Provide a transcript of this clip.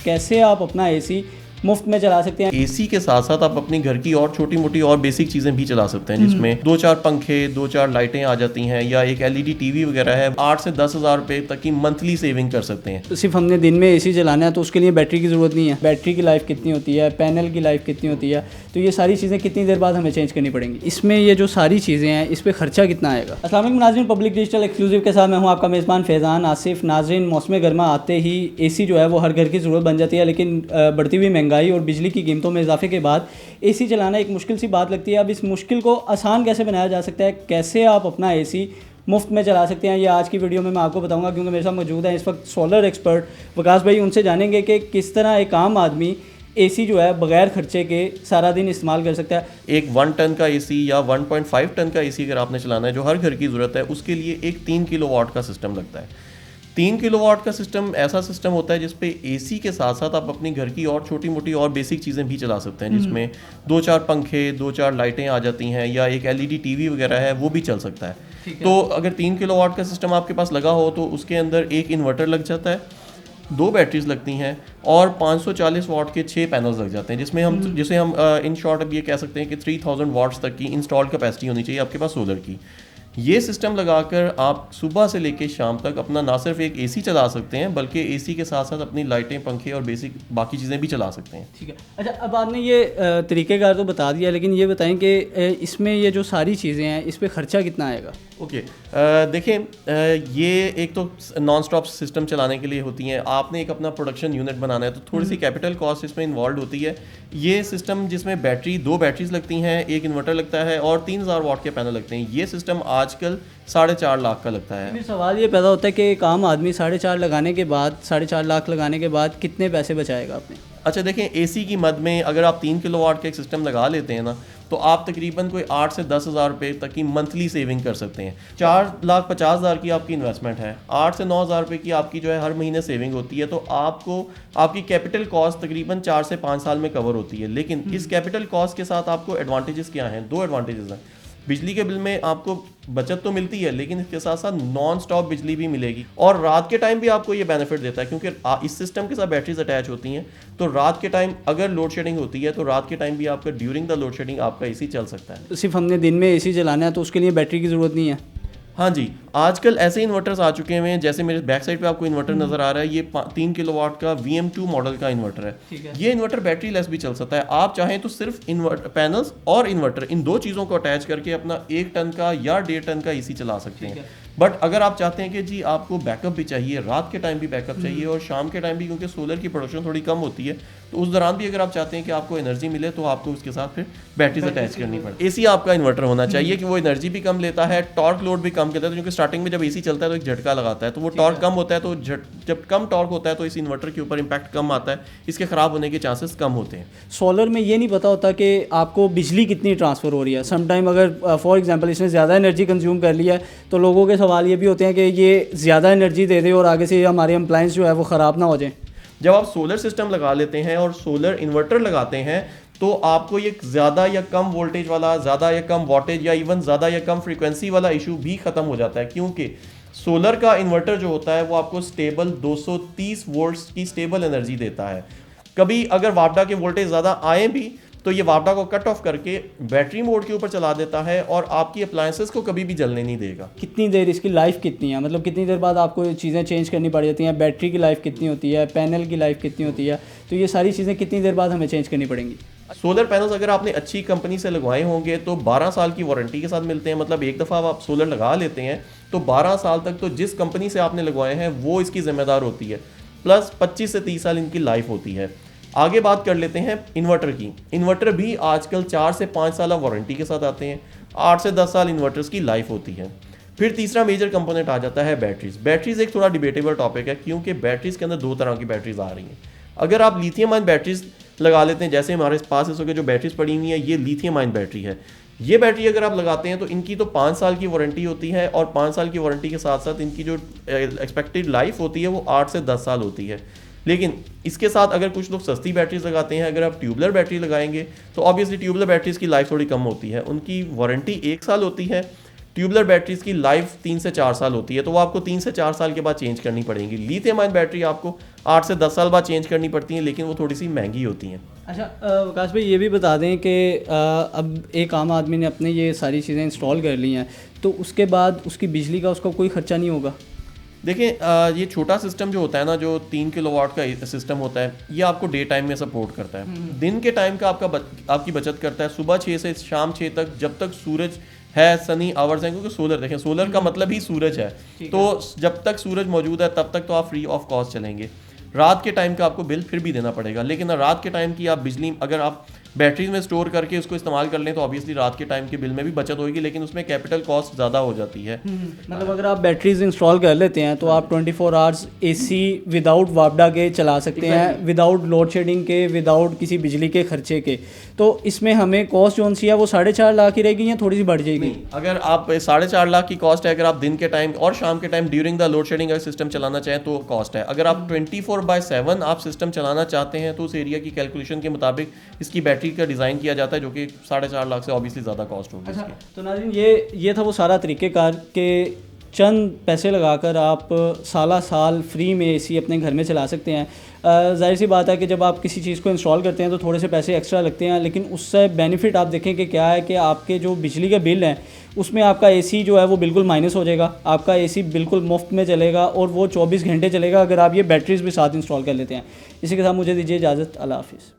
कैसे आप अपना एसी मुफ्त में चला सकते हैं। एसी के साथ साथ आप अपनी घर की और छोटी मोटी और बेसिक चीजें भी चला सकते हैं, जिसमें 2-4 पंखे, 2-4 लाइटें आ जाती हैं, या एक एलईडी टीवी वगैरह है। 8 से 10 हज़ार रुपए तक की मंथली सेविंग कर सकते हैं। तो सिर्फ हमने दिन में एसी चलाना है तो उसके लिए बैटरी की ज़रूरत नहीं है। बैटरी की लाइफ कितनी होती है, पैनल की लाइफ कितनी होती है, तो ये सारी चीज़ें कितनी देर बाद हमें चेंज करनी पड़ेंगी। इसमें ये जो सारी चीज़ें हैं इस पर खर्चा कितना आएगा। अस्सलाम वालेकुम नाज़रीन, पब्लिक डिजिटल एक्सक्लूसिव के साथ मैं हूँ आपका मेज़बान फैज़ान आसिफ। नाज़रीन, मौसम गर्मा आते ही एसी जो है वो हर घर की ज़रूरत बन जाती है, लेकिन बढ़ती हुई महंगाई और बिजली की कीमतों में इजाफे के बाद एसी चलाना एक मुश्किल सी बात लगती है। अब इस मुश्किल को आसान कैसे बनाया जा सकता है, कैसे आप अपना एसी मुफ्त में चला सकते हैं, ये आज की वीडियो में मैं आपको बताऊंगा। क्योंकि मेरे साथ मौजूद है इस वक्त सोलर एक्सपर्ट वकास भाई। उनसे जानेंगे कि किस तरह एक आम आदमी एसी जो है बगैर खर्चे के सारा दिन इस्तेमाल कर सकता है। एक 1 टन का एसी या 1.5 टन का एसी अगर आपने चलाना है जो हर घर की ज़रूरत है, उसके लिए एक 3 किलोवाट का सिस्टम लगता है। 3 किलोवाट का सिस्टम ऐसा सिस्टम होता है जिसपे एसी के साथ साथ आप अपनी घर की और छोटी मोटी और बेसिक चीज़ें भी चला सकते हैं, जिसमें 2-4 पंखे, 2-4 लाइटें आ जाती हैं, या एक एलईडी टीवी वगैरह है, वो भी चल सकता है। तो अगर 3 किलोवाट का सिस्टम आपके पास लगा हो तो उसके अंदर एक इन्वर्टर लग जाता है, 2 बैटरीज लगती हैं, और 540 वाट के 6 पैनल्स लग जाते हैं, जिसे हम इन शॉर्ट अब ये कह सकते हैं कि 3000 वाट्स तक की इंस्टॉल्ड कैपेसिटी होनी चाहिए आपके पास सोलर की। ये सिस्टम लगाकर आप सुबह से लेकर शाम तक अपना ना सिर्फ एक एसी चला सकते हैं, बल्कि एसी के साथ साथ अपनी लाइटें, पंखे और बेसिक बाकी चीज़ें भी चला सकते हैं। ठीक है, अच्छा, अब आपने ये तरीक़ेकार तो बता दिया, लेकिन ये बताएं कि इसमें ये जो सारी चीज़ें हैं इस पर ख़र्चा कितना आएगा। ओके, देखें, ये एक तो नॉन स्टॉप सिस्टम चलाने के लिए होती हैं। आपने एक अपना प्रोडक्शन यूनिट बनाना है तो थोड़ी सी कैपिटल कॉस्ट इसमें इन्वॉल्व होती है। ये सिस्टम जिसमें 2 बैटरीज लगती हैं, एक इन्वर्टर लगता है और 3000 वाट के पैनल लगते हैं, ये सिस्टम आजकल 4.5 लाख का लगता है। फिर सवाल ये पैदा होता है कि एक आम आदमी 4.5 लगाने के बाद 4.5 लाख लगाने के बाद कितने पैसे बचाएगा आपने। अच्छा, देखें, एसी की मद में अगर आप 3 किलोवाट का एक सिस्टम लगा लेते हैं ना, तो आप तकरीबन कोई 8 से 10 हज़ार रुपये तक की मंथली सेविंग कर सकते हैं। 4,50,000 की आपकी इन्वेस्टमेंट है, 8 से 9 हज़ार रुपये की आपकी जो है हर महीने सेविंग होती है, तो आपको आपकी कैपिटल कॉस्ट तकरीबन 4 से 5 साल में कवर होती है। लेकिन इस कैपिटल कॉस्ट के साथ आपको एडवांटेजेस क्या हैं? 2 एडवांटेजेस हैं। बिजली के बिल में आपको बचत तो मिलती है, लेकिन इसके साथ साथ नॉन स्टॉप बिजली भी मिलेगी, और रात के टाइम भी आपको ये बेनिफिट देता है, क्योंकि इस सिस्टम के साथ बैटरीज अटैच होती हैं। तो रात के टाइम अगर लोड शेडिंग होती है तो रात के टाइम भी आपका ड्यूरिंग द लोड शेडिंग आपका एसी चल सकता है। तो सिर्फ हमने दिन में एसी चलाना है तो उसके लिए बैटरी की ज़रूरत नहीं है। हाँ जी, आजकल ऐसे इन्वर्टर्स आ चुके हैं, जैसे मेरे बैक साइड पे आपको इन्वर्टर नजर आ रहा है, ये 3 किलोवाट का VM2 मॉडल का इन्वर्टर है। ये इन्वर्टर बैटरी लेस भी चल सकता है। आप चाहें तो सिर्फ इन्वर्टर पैनल्स और इन्वर्टर, इन 2 चीज़ों को अटैच करके अपना 1 टन का या 1.5 टन का एसी चला सकते हैं। बट अगर आप चाहते हैं कि जी आपको बैकअप भी चाहिए, रात के टाइम भी बैकअप चाहिए और शाम के टाइम भी, क्योंकि सोलर की प्रोडक्शन थोड़ी कम होती है, तो उस दौरान भी अगर आप चाहते हैं कि आपको एनर्जी मिले, तो आपको उसके साथ फिर बैटरीज अटैच करनी पड़ती है। एसी आपका इन्वर्टर होना चाहिए कि वो एनर्जी भी कम लेता है, टॉर्क लोड भी कम करता है, क्योंकि स्टार्टिंग में जब एसी चलता है तो एक झटका लगाता है, तो वो टॉर्क कम होता है, तो जब कम टॉर्क होता है तो इस इन्वर्टर के ऊपर इम्पैक्ट कम आता है, इसके ख़राब होने के चांसेस कम होते हैं। सोलर में ये नहीं पता होता कि आपको बिजली कितनी ट्रांसफ़र हो रही है। समटाइम अगर फॉर एग्जांपल इसने ज़्यादा एनर्जी कंज्यूम कर लिया है, तो लोगों के सवाल ये भी होते हैं कि ये ज़्यादा एनर्जी दे दे और आगे से हमारे अप्लायंस जो है वो ख़राब ना हो जाए। जब आप सोलर सिस्टम लगा लेते हैं और सोलर इन्वर्टर लगाते हैं, तो आपको ये ज़्यादा या कम वोल्टेज वाला, ज़्यादा या कम वोल्टेज, या इवन ज़्यादा या कम फ्रीक्वेंसी वाला इशू भी ख़त्म हो जाता है, क्योंकि सोलर का इन्वर्टर जो होता है वो आपको स्टेबल 230 वोल्ट्स की स्टेबल एनर्जी देता है। कभी अगर वापडा के वोल्टेज ज़्यादा आए भी तो ये वापडा को कट ऑफ करके बैटरी मोड के ऊपर चला देता है और आपकी अप्लायंसेस को कभी भी जलने नहीं देगा। कितनी देर इसकी लाइफ कितनी है, मतलब कितनी देर बाद आपको ये चीज़ें चेंज करनी पड़ जाती हैं। बैटरी की लाइफ कितनी होती है, पैनल की लाइफ कितनी होती है, तो ये सारी चीज़ें कितनी देर बाद हमें चेंज करनी पड़ेंगी। सोलर पैनल्स अगर आपने अच्छी कंपनी से लगवाए होंगे तो 12 साल की वारंटी के साथ मिलते हैं। मतलब एक दफ़ा आप सोलर लगा लेते हैं तो 12 साल तक तो जिस कंपनी से आपने लगवाए हैं वो इसकी जिम्मेदार होती है, प्लस 25 से 30 साल इनकी लाइफ होती है। आगे बात कर लेते हैं इन्वर्टर की। इन्वर्टर भी आजकल 4 से 5 साल वारंटी के साथ आते हैं, 8 से 10 साल इन्वर्टर्स की लाइफ होती है। फिर तीसरा मेजर कंपोनेंट आ जाता है बैटरीज। बैटरीज एक थोड़ा डिबेटेबल टॉपिक है, क्योंकि बैटरीज के अंदर 2 तरह की बैटरीज आ रही हैं। अगर आप लिथियम आयन बैटरीज लगा लेते हैं, जैसे हमारे पास इस वक्त जो बैटरीज पड़ी हुई हैं ये लिथियम आयन बैटरी है, ये बैटरी अगर आप लगाते हैं तो इनकी तो 5 साल की वारंटी होती है, और 5 साल की वारंटी के साथ साथ इनकी जो एक्सपेक्टेड लाइफ होती है वो 8 से 10 साल होती है। लेकिन इसके साथ अगर कुछ लोग सस्ती बैटरीज लगाते हैं, अगर आप ट्यूबलर बैटरी लगाएंगे तो ऑब्वियसली ट्यूबलर बैटरीज की लाइफ थोड़ी कम होती है, उनकी वारंटी 1 साल होती है, ट्यूबलर बैटरीज की लाइफ 3 से 4 साल होती है, तो वो आपको 3 से 4 साल के बाद चेंज करनी पड़ेंगी। लिथियम आयन बैटरी आपको 8 से 10 साल बाद चेंज करनी पड़ती हैं, लेकिन वो थोड़ी सी महंगी होती हैं। अच्छा विकास भाई, ये भी बता दें कि अब एक आम आदमी ने अपने ये सारी चीज़ें इंस्टॉल कर ली हैं, तो उसके बाद उसकी बिजली का उसका कोई ख़र्चा नहीं होगा? देखें, ये छोटा सिस्टम जो होता है ना, जो 3 किलोवाट का सिस्टम होता है, ये आपको डे टाइम में सपोर्ट करता है। दिन के टाइम का आपकी बचत करता है। सुबह 6 से शाम 6 तक, जब तक सूरज है, सनी आवर्स हैं, क्योंकि सोलर, देखें सोलर का मतलब ही सूरज है, तो जब तक सूरज मौजूद है तब तक तो आप फ्री ऑफ कॉस्ट चलेंगे। रात के टाइम का आपको बिल फिर भी देना पड़ेगा, लेकिन रात के टाइम की आप बिजली अगर आप बैटरीज में स्टोर करके उसको इस्तेमाल कर लें तो ऑब्वियसली रात के टाइम के बिल में भी बचत होगी, लेकिन उसमें कैपिटल कॉस्ट ज़्यादा हो जाती है। मतलब अगर आप बैटरीज इंस्टॉल कर लेते हैं तो आप 24 आवर्स एसी विदाउट वापडा के चला सकते हैं, विदाउट लोड शेडिंग के, विदाउट किसी बिजली के खर्चे के। तो इसमें हमें कॉस्ट जो सी है वो 4.5 लाख की रहेगी या थोड़ी सी बढ़ जाएगी? अगर आप 4.5 लाख की कॉस्ट है, अगर आप दिन के टाइम और शाम के time during the load shedding अगर सिस्टम चलाना चाहें तो कॉस्ट है। अगर आप 24/7 आप सिस्टम चलाना चाहते हैं तो उस एरिया की कैलकुलेशन के मुताबिक इसकी बैटरी का डिज़ाइन किया जाता है, जो कि 4.5 लाख से ऑब्वियसली ज़्यादा कॉस्ट होगी। अच्छा, तो नाज़रीन ये था वो सारा तरीक़ेकार के चंद पैसे लगाकर आप साल फ्री में एसी अपने घर में चला सकते हैं। जाहिर सी बात है कि जब आप किसी चीज़ को इंस्टॉल करते हैं तो थोड़े से पैसे एक्स्ट्रा लगते हैं, लेकिन उससे बेनिफिट आप देखें कि क्या है कि आपके जो बिजली के बिल हैं उसमें आपका एसी जो है वो बिल्कुल माइनस हो जाएगा। आपका एसी बिल्कुल मुफ्त में चलेगा और वो 24 घंटे चलेगा अगर आप ये बैटरीज भी साथ इंस्टॉल कर लेते हैं। इसी के साथ मुझे दीजिए इजाज़त। अल्लाह हाफ़िज़।